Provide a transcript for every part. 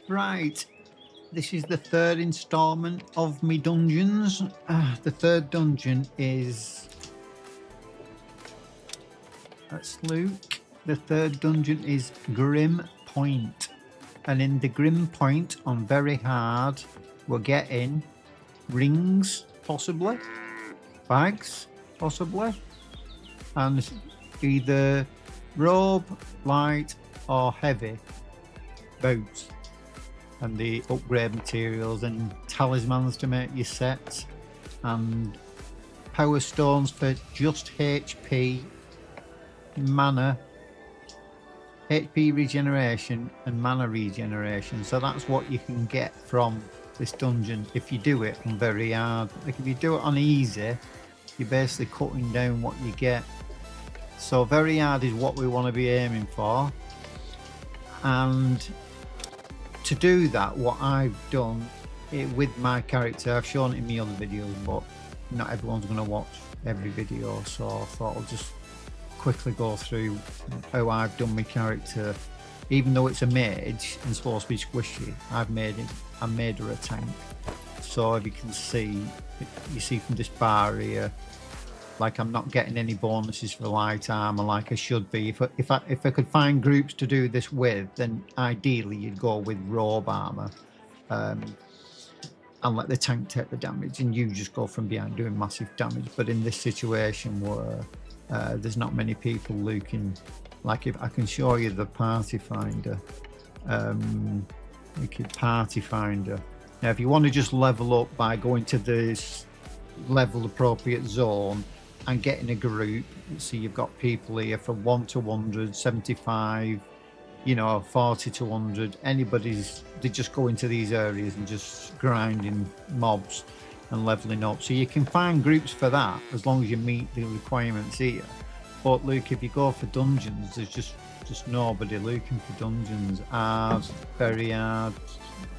Right, this is the third installment of me dungeons. The third dungeon is... Let's look. The third dungeon is Grim Point. And in the Grim Point, on very hard, we're getting rings, possibly. Bags, possibly. And either robe, light, or heavy boots. And the upgrade materials and talismans to make your sets. And power stones for just HP, mana, HP regeneration and mana regeneration. So that's what you can get from this dungeon if you do it on very hard. Like if you do it on easy, you're basically cutting down what you get. So very hard is what we want to be aiming for. And to do that, what I've done with my character, I've shown it in my other videos, but not everyone's going to watch every video, so I thought I'll just quickly go through how I've done my character. Even though it's a mage and supposed to be squishy, I made her a tank. So if you can see, you see from this bar here, like I'm not getting any bonuses for light armor like I should be. If I could find groups to do this with, then ideally you'd go with robe armor, and let the tank take the damage, and you just go from behind doing massive damage. But in this situation where there's not many people looking, like if I can show you the party finder, party finder. Now, if you want to just level up by going to this level appropriate zone and getting a group, so you've got people here from 1 to 100, 75, 40 to 100. They just go into these areas and just grinding mobs and leveling up. So you can find groups for that as long as you meet the requirements here. But look, if you go for dungeons, there's just nobody looking for dungeons. Hard, very hard,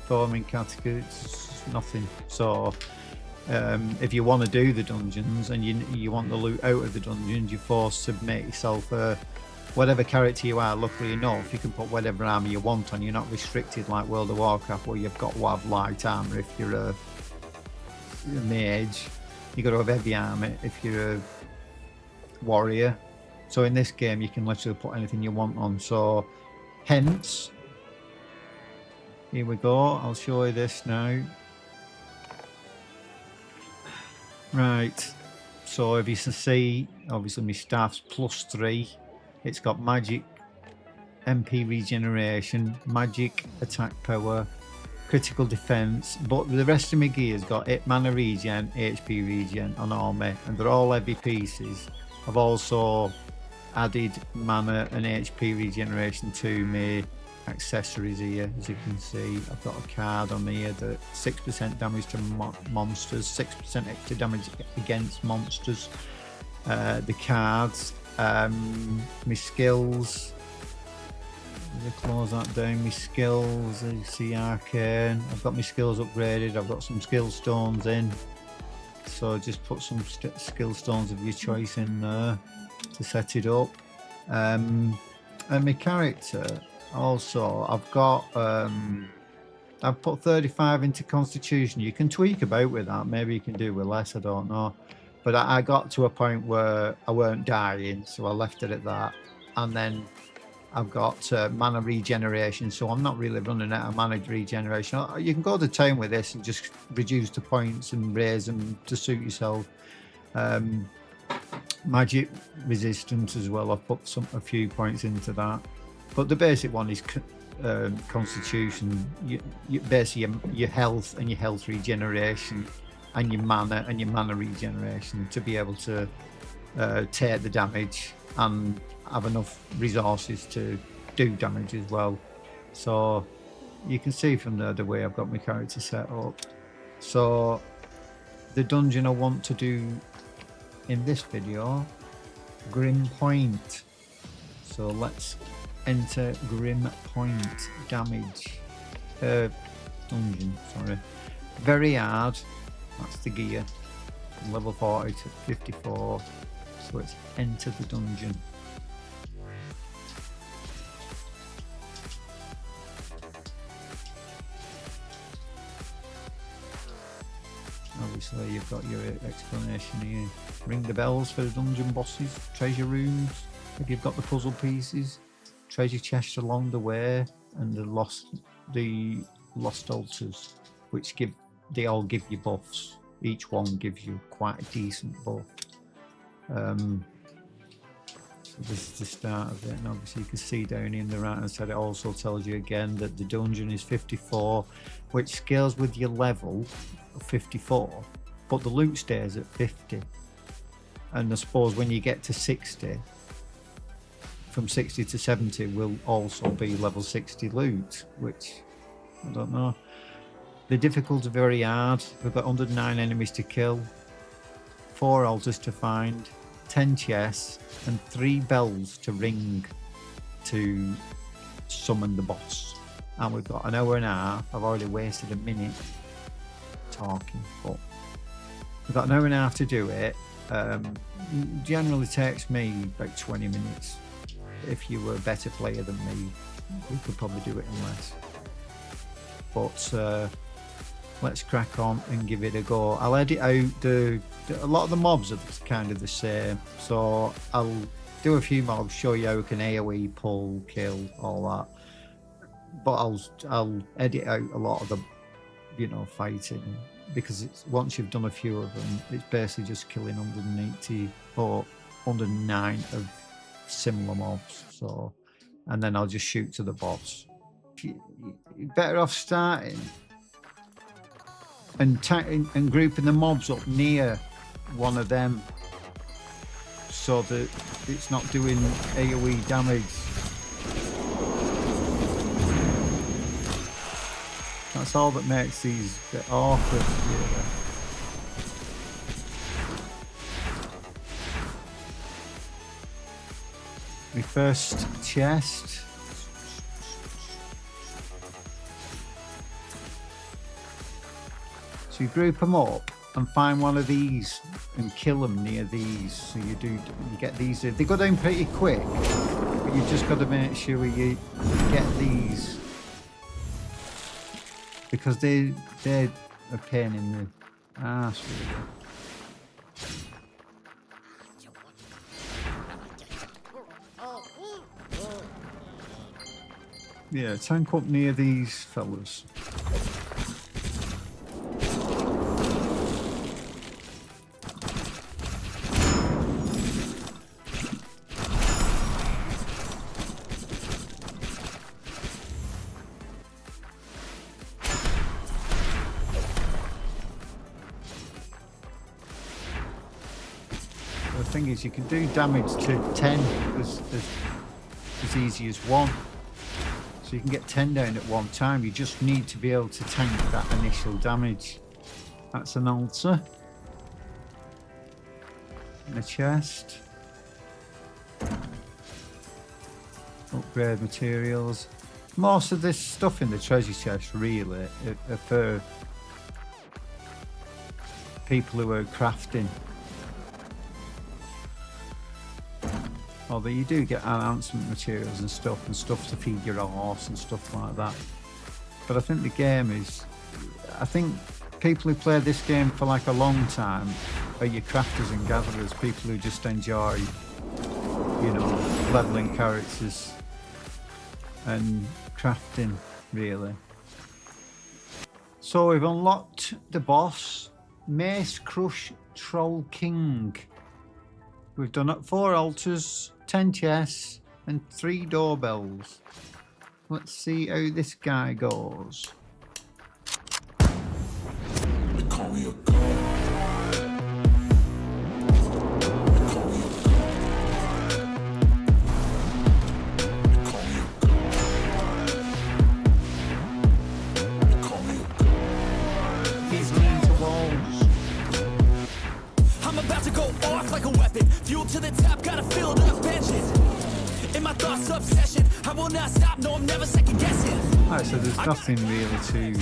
forming categories, nothing. So if you want to do the dungeons and you want the loot out of the dungeons, you're forced to make yourself whatever character you are. Luckily enough, you can put whatever armor you want on. You're not restricted like World of Warcraft, where you've got to have light armor if you're a mage. You got to have heavy armor if you're a warrior. So in this game, you can literally put anything you want on. So hence, here we go. I'll show you this now. Right, so if you can see, obviously my staff's +3. It's got magic MP regeneration, magic attack power, critical defense, but the rest of my gear's got it mana regen, HP regen on all me, and they're all heavy pieces. I've also added mana and HP regeneration to my accessories here. As you can see, I've got a card on here that 6% damage to monsters, 6% extra damage against monsters. The cards, my skills, let me close that down. My skills, as you see, arcane, I've got my skills upgraded. I've got some skill stones in, so just put some skill stones of your choice in there to set it up. And my character also, I've put 35 into Constitution. You can tweak about with that. Maybe you can do with less, I don't know. But I got to a point where I weren't dying, so I left it at that. And then I've got mana regeneration, so I'm not really running out of mana regeneration. You can go to town with this and just reduce the points and raise them to suit yourself. Magic resistance as well. I've put a few points into that. But the basic one is Constitution. Basically your health and your health regeneration, and your mana regeneration to be able to take the damage and have enough resources to do damage as well. So you can see from the way I've got my character set up. So the dungeon I want to do in this video, Grim Point. So let's enter Grim Point damage. Dungeon, sorry. Very hard. That's the gear. Level 40 to 54. So let's enter the dungeon. obviously you've got your explanation here. Ring the bells for the dungeon bosses, treasure rooms, if you've got the puzzle pieces, treasure chests along the way, and the lost altars, which they all give you buffs. Each one gives you quite a decent buff. So this is the start of it, and obviously you can see down in the right hand side it also tells you again that the dungeon is 54, which scales with your level of 54, but the loot stays at 50. And I suppose when you get to 60, from 60 to 70 will also be level 60 loot, which I don't know. The difficulty is very hard. We've got 109 enemies to kill, 4 altars to find, 10 chests, and 3 bells to ring to summon the boss. And we've got an hour and a half. I've already wasted a minute talking, but we've got an hour and a half to do it. Generally takes me about 20 minutes. If you were a better player than me, we could probably do it in less. But let's crack on and give it a go. I'll edit out a lot of the mobs are kind of the same, so I'll do a few mobs, show you how you can AoE, pull, kill, all that. But I'll edit out a lot of the, fighting, because it's once you've done a few of them, it's basically just killing 180 or 109 of similar mobs. So, and then I'll just shoot to the boss. You're better off starting and grouping the mobs up near one of them so that it's not doing AoE damage. That's all that makes these a bit awkward. Yeah. My first chest. So you group them up and find one of these and kill them near these. So you get these. They go down pretty quick, but you just got to make sure you get these, because they're a pain in the ass, really. Yeah, tank up near these fellas. The thing is, you can do damage to 10 as easy as 1. So you can get 10 down at one time. You just need to be able to tank that initial damage. That's an altar. And a chest. Upgrade materials. Most of this stuff in the treasure chest really are for people who are crafting. Although you do get enhancement materials and stuff to feed your horse and stuff like that. But I think the game is... I think people who play this game for like a long time are your crafters and gatherers, people who just enjoy, leveling characters and crafting, really. So we've unlocked the boss, Mace Crush Troll King. We've done up 4 altars, 10 chests, and 3 doorbells. Let's see how this guy goes. They call me a god. They call me a god. They call me a god. They call me a god. He's leaning to walls. I'm about to go off like a weapon. Fuel to the top, gotta fill up engines. In my thoughts, obsession. I will not stop, no, I'm never second guessing. Alright, so there's nothing really to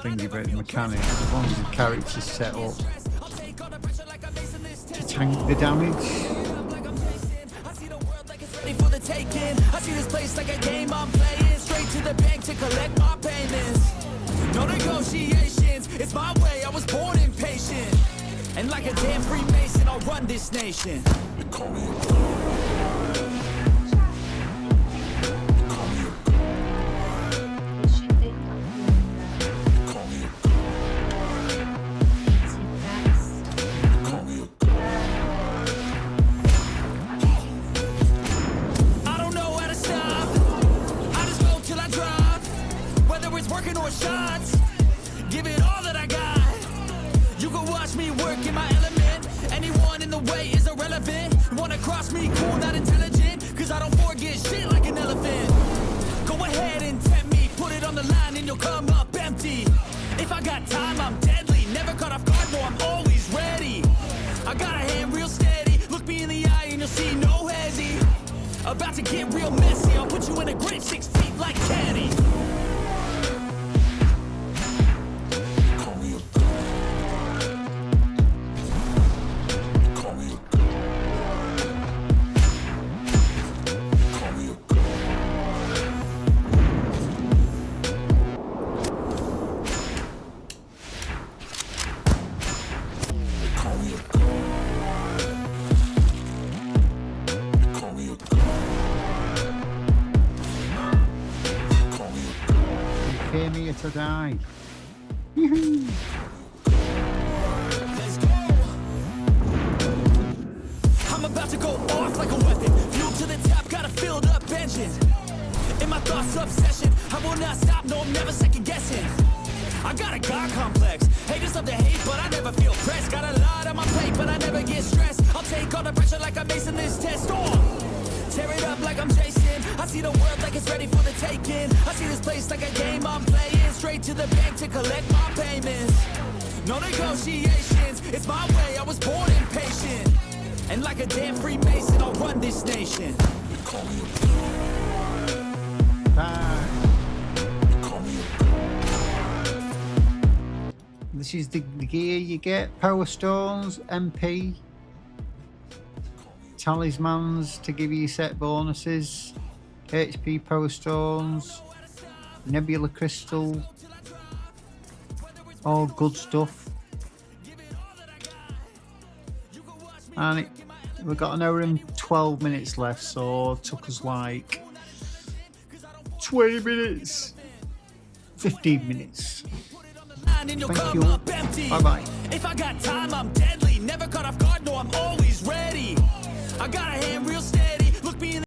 thingy about the mechanics, as long as the character's set up to tank the damage. For the taking, I see this place like a game I'm playing. Straight to the bank to collect my payments. No negotiations, it's my way, I was born in pain. like a damn Freemason, I'll run this nation. They call me a god. They call me a god. They call me a god. They call me a god. I don't know how to stop. I just go till I drop. Whether it's working or shots, give it all that I got. You can watch me work in my element. Anyone in the way is irrelevant. Wanna cross me, cool, not intelligent. Cause I don't forget shit like an elephant. Go ahead and tempt me, put it on the line and you'll come up empty. If I got time, I'm deadly. Never caught off guard, no, I'm always ready. I got a hand real steady. Look me in the eye and you'll see no hezzy. About to get real messy. I'll put you in a grave 6 feet like Kenny. They call me a god. They call me a god. They call me a god. They call me a god. They call me a god. They call me a god. You came here to die. Let's go. I'm about to go off like a weapon. Fuel to the top, got a filled up engine. In my thoughts, obsession. I will not stop, no, I'm never second guessing. I got a God complex. Haters love to hate, but I never feel pressed. Got a lot on my plate, but I never get stressed. I'll take all the pressure like I'm acing this test. Tear it up like I'm Jason. I see the world like it's ready for the taking. I see this place like a game I'm playing. Straight to the bank to collect my payments. No negotiations, it's my way, I was born impatient. And like a damn Freemason, I'll run this nation. They call me a god. Bye. They call me a god. This is the gear you get. Power Stones, MP. Talismans to give you set bonuses. HP Power Stones. Nebula Crystal. All good stuff. And we've got an hour and 12 minutes left, so it took us like 20 minutes. 15 minutes. Thank you. Bye bye. If I got time, I'm deadly. Never caught off guard, no, I'm always ready. I got a hand real steady. Look me in the